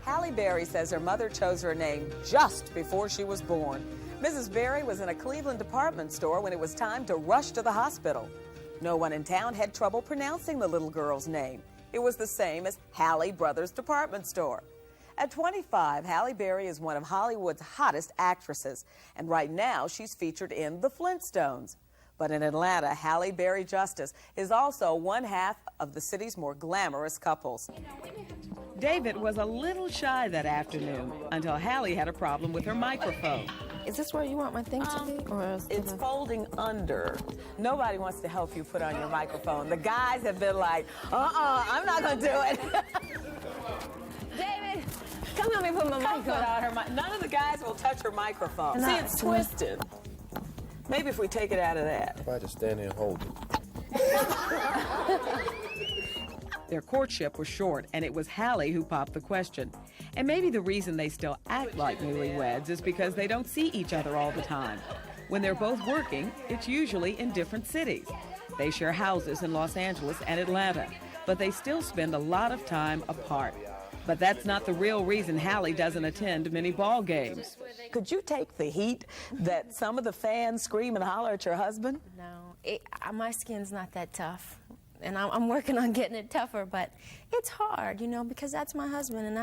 Halle Berry says her mother chose her name just before she was born. Mrs. Berry was in a Cleveland department store when it was time to rush to the hospital. No one in town had trouble pronouncing the little girl's name. It was the same as Halle Brothers Department Store. At 25, Halle Berry is one of Hollywood's hottest actresses, and right now she's featured in The Flintstones. But in Atlanta, Halle Berry Justice is also one half of the city's more glamorous couples. David was a little shy that afternoon until Halle had a problem with her microphone. Is this where you want my thing to be? Or it's folding under. Nobody wants to help you put on your microphone. The guys have been like, I'm not going to do it. David, come help me put my microphone on her. None of the guys will touch her microphone. See, it's twisted. Maybe if we take it out of that. If I just stand here and hold it. Their courtship was short, and it was Halle who popped the question. And maybe the reason they still act like newlyweds is because they don't see each other all the time. When they're both working, it's usually in different cities. They share houses in Los Angeles and Atlanta, but they still spend a lot of time apart. But that's not the real reason Halle doesn't attend many ball games. Could you take the heat that some of the fans scream and holler at your husband? No, my skin's not that tough. And I'm working on getting it tougher, but it's hard, you know, because that's my husband, and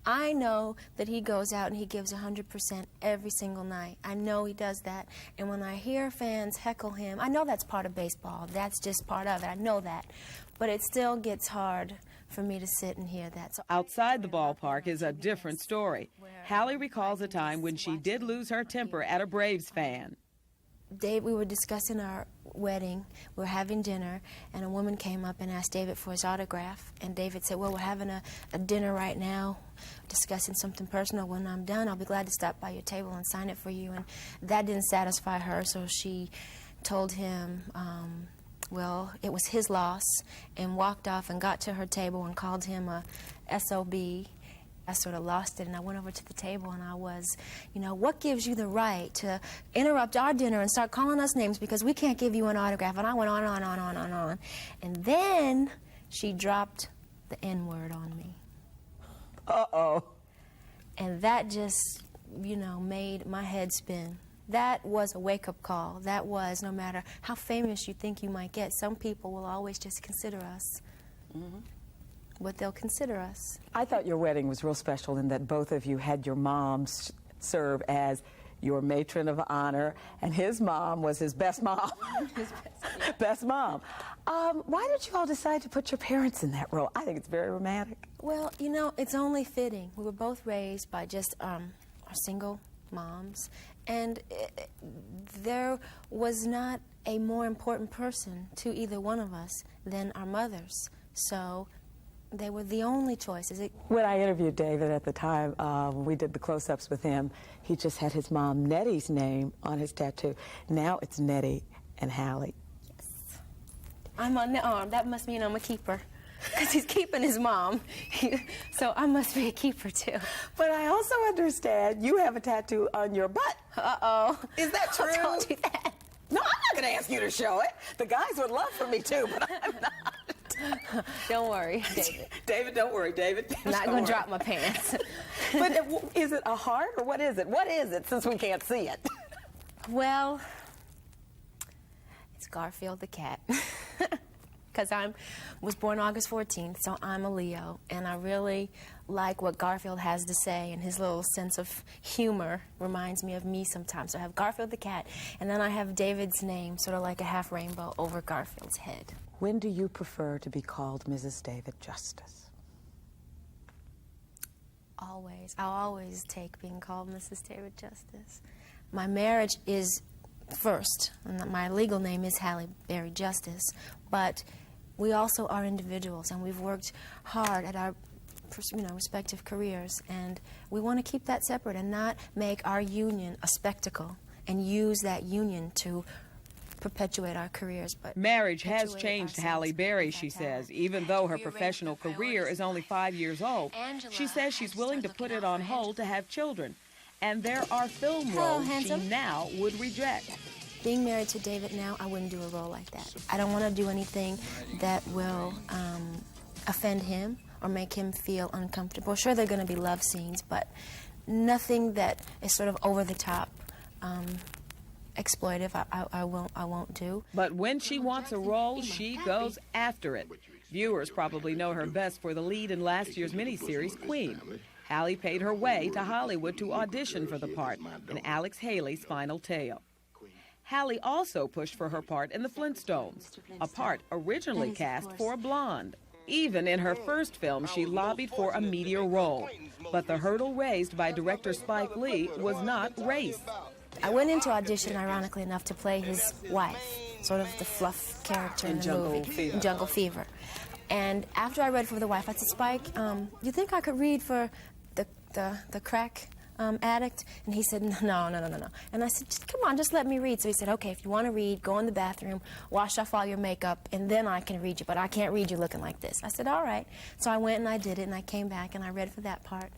I know that he goes out and he gives 100% every single night. I know he does that, and when I hear fans heckle him, I know that's part of baseball. That's just part of it. I know that, but it still gets hard for me to sit and hear that. So outside the ballpark is a different story. Halle recalls a time when she did lose her temper at a Braves fan. Dave, we were discussing our wedding, we were having dinner, and a woman came up and asked David for his autograph, and David said, well, we're having a dinner right now, discussing something personal. When I'm done, I'll be glad to stop by your table and sign it for you. And that didn't satisfy her, so she told him, well, it was his loss, and walked off and got to her table and called him a SOB. I sort of lost it, and I went over to the table, and I was, you know, what gives you the right to interrupt our dinner and start calling us names because we can't give you an autograph? And I went on and on and on and on. And then she dropped the N-word on me. Uh-oh. And that just, you know, made my head spin. That was a wake-up call. That was, no matter how famous you think you might get, some people will always just consider us. Mm-hmm. What they'll consider us. I thought your wedding was real special in that both of you had your moms serve as your matron of honor, and his mom was his best mom. Best mom. Why did you all decide to put your parents in that role? I think it's very romantic. Well, you know, it's only fitting. We were both raised by just our single moms, and there was not a more important person to either one of us than our mothers. So they were the only choices. When I interviewed David at the time, we did the close-ups with him, he just had his mom Nettie's name on his tattoo. Now it's Nettie and Halle. Yes. I'm on the arm. That must mean I'm a keeper. Because he's keeping his mom. So I must be a keeper, too. But I also understand you have a tattoo on your butt. Uh-oh. Is that true? I told you that. No, I'm not going to ask you to show it. The guys would love for me, too, but I'm not. Don't worry, David. David, don't worry, David. I'm not going to drop my pants. But is it a heart, or what is it? What is it, since we can't see it? Well, it's Garfield the cat. Because I was born August 14th, so I'm a Leo, and I really like what Garfield has to say, and his little sense of humor reminds me of me sometimes. So I have Garfield the cat, and then I have David's name, sort of like a half rainbow, over Garfield's head. When do you prefer to be called Mrs. David Justice? Always. I'll always take being called Mrs. David Justice. My marriage is first, and my legal name is Halle Berry Justice, but we also are individuals, and we've worked hard at our respective careers, and we want to keep that separate and not make our union a spectacle and use that union to perpetuate our careers. But marriage has changed Halle Berry, she says, even though her professional career is only 5 years old. She says she's willing to put it on hold to have children, and there are film roles she now would reject. Being married to David now, I wouldn't do a role like that. I don't want to do anything that will offend him or make him feel uncomfortable. Sure, there are going to be love scenes, but nothing that is sort of over the top, exploitive. I won't do. But when she wants a role, she goes after it. Viewers probably know her best for the lead in last year's miniseries, Queen. Halle paid her way to Hollywood to audition for the part in Alex Haley's final tale. Halle also pushed for her part in the Flintstones, a part originally cast for a blonde. Even in her first film, she lobbied for a meteor role. But the hurdle raised by director Spike Lee was not race. I went into audition, ironically enough, to play his wife, sort of the fluff character in the movie, in Jungle Fever. And after I read for the wife, I said, Spike, you think I could read for the crack addict? And he said, no. And I said, come on, just let me read. So he said, okay, if you want to read, go in the bathroom, wash off all your makeup, and then I can read you, but I can't read you looking like this. I said, all right. So I went and I did it, and I came back and I read for that part.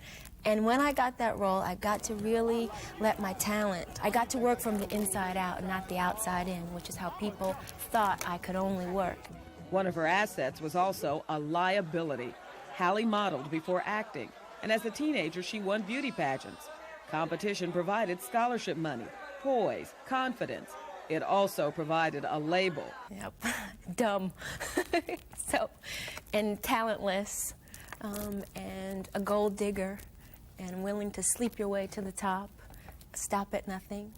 And when I got that role, I got to really let my talent, I got to work from the inside out and not the outside in, which is how people thought I could only work. One of her assets was also a liability. Halle modeled before acting, and as a teenager, she won beauty pageants. Competition provided scholarship money, poise, confidence. It also provided a label. Yep, dumb. And talentless, and a gold digger, and willing to sleep your way to the top, stop at nothing.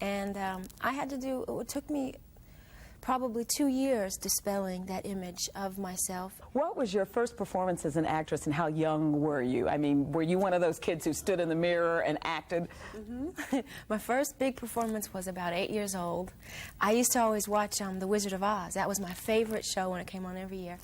And I had to do, it took me probably 2 years dispelling that image of myself. What was your first performance as an actress, and how young were you? I mean, were you one of those kids who stood in the mirror and acted? Mm-hmm. My first big performance was about 8 years old. I used to always watch The Wizard of Oz. That was my favorite show when it came on every year.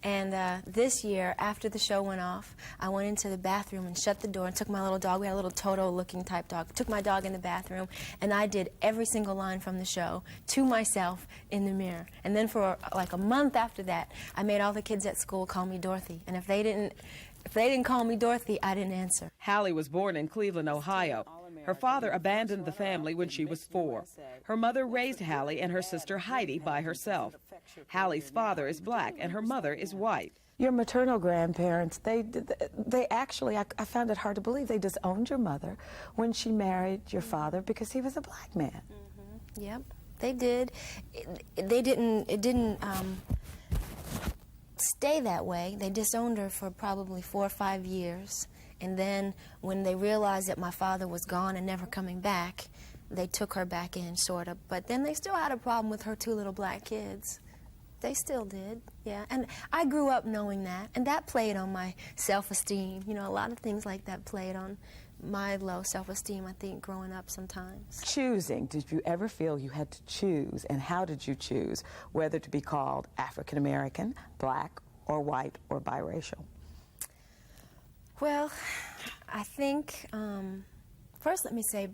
And this year, after the show went off, I went into the bathroom and shut the door and took my little dog. We had a little Toto-looking type dog. Took my dog in the bathroom, and I did every single line from the show to myself in the mirror. And then for like a month after that, I made all the kids at school call me Dorothy. And if they didn't call me Dorothy, I didn't answer. Halle was born in Cleveland, Ohio. Her father abandoned the family when she was 4. Her mother raised Halle and her sister Heidi by herself. Halle's father is black and her mother is white. Your maternal grandparents, they actually, I found it hard to believe, they disowned your mother when she married your father because he was a black man. Mm-hmm. Yep, they did. It didn't stay that way. They disowned her for probably 4 or 5 years. And then when they realized that my father was gone and never coming back, they took her back in, sort of. But then they still had a problem with her 2 little black kids. They still did, yeah. And I grew up knowing that, and that played on my self-esteem. You know, a lot of things like that played on my low self-esteem, I think, growing up sometimes. Choosing, did you ever feel you had to choose, and how did you choose whether to be called African-American, black, or white, or biracial? Well, I think, first let me say,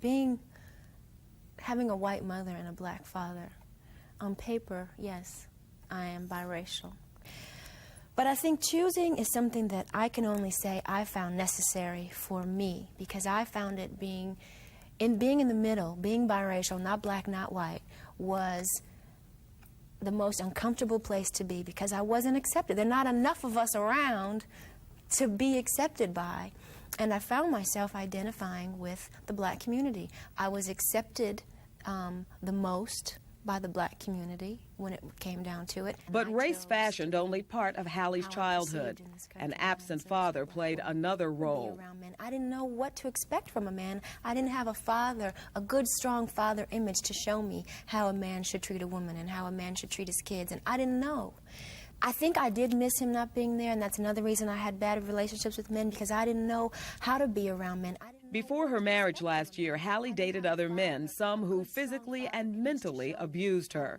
having a white mother and a black father, on paper, yes, I am biracial. But I think choosing is something that I can only say I found necessary for me, because I found it being in the middle, being biracial, not black, not white, was the most uncomfortable place to be, because I wasn't accepted. There are not enough of us around to be accepted by. And I found myself identifying with the black community. I was accepted the most by the black community when it came down to it. But race fashioned only part of Halle's childhood. An absent father played another role. I didn't know what to expect from a man. I didn't have a father, a good, strong father image to show me how a man should treat a woman and how a man should treat his kids, and I didn't know. I think I did miss him not being there, and that's another reason I had bad relationships with men, because I didn't know how to be around men. Before her marriage last year, Halle dated other men, some who physically and mentally abused her.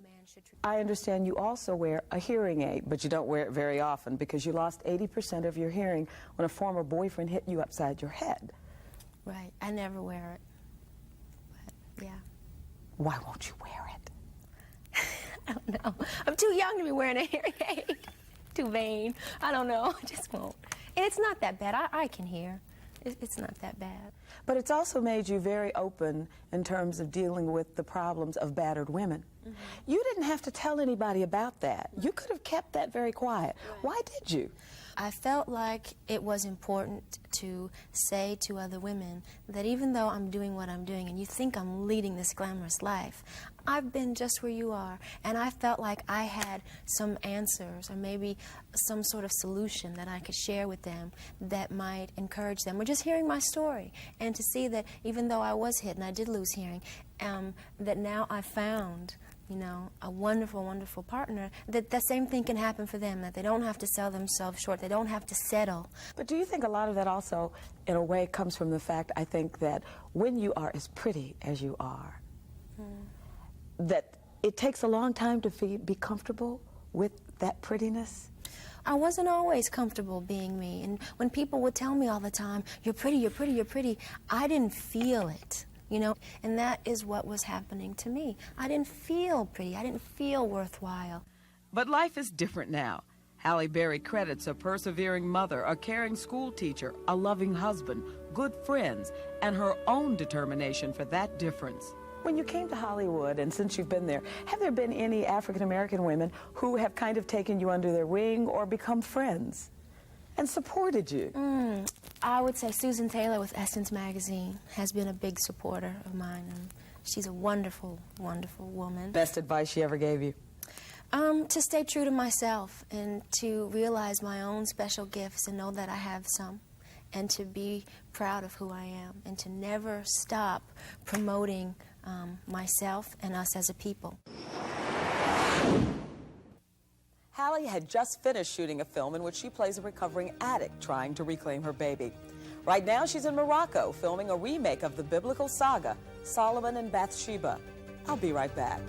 I understand you also wear a hearing aid, but you don't wear it very often because you lost 80% of your hearing when a former boyfriend hit you upside your head. Right. I never wear it. But, yeah. Why won't you wear it? I don't know. I'm too young to be wearing a hearing aid. Too vain. I don't know. I just won't. And it's not that bad. I can hear. It's not that bad. But it's also made you very open in terms of dealing with the problems of battered women. Mm-hmm. You didn't have to tell anybody about that. You could have kept that very quiet. Right. Why did you? I felt like it was important to say to other women that even though I'm doing what I'm doing and you think I'm leading this glamorous life, I've been just where you are, and I felt like I had some answers or maybe some sort of solution that I could share with them that might encourage them, or just hearing my story, and to see that even though I was hit and I did lose hearing, that now I found, you know, a wonderful, wonderful partner, that the same thing can happen for them, that they don't have to sell themselves short, they don't have to settle. But do you think a lot of that also, in a way, comes from the fact, I think, that when you are as pretty as you are, that it takes a long time to be comfortable with that prettiness? I wasn't always comfortable being me, and when people would tell me all the time, you're pretty, you're pretty, you're pretty, I didn't feel it. You know, and that is what was happening to me. I didn't feel pretty. I didn't feel worthwhile. But life is different now. Halle Berry credits a persevering mother, a caring school teacher, a loving husband, good friends, and her own determination for that difference. When you came to Hollywood, and since you've been there, have there been any African-American women who have kind of taken you under their wing or become friends and supported you? I would say Susan Taylor with Essence magazine has been a big supporter of mine, and she's a wonderful, wonderful woman. Best advice she ever gave you? To stay true to myself and to realize my own special gifts and know that I have some, and to be proud of who I am, and to never stop promoting myself and us as a people. Halle had just finished shooting a film in which she plays a recovering addict trying to reclaim her baby. Right now, she's in Morocco filming a remake of the biblical saga, Solomon and Bathsheba. I'll be right back.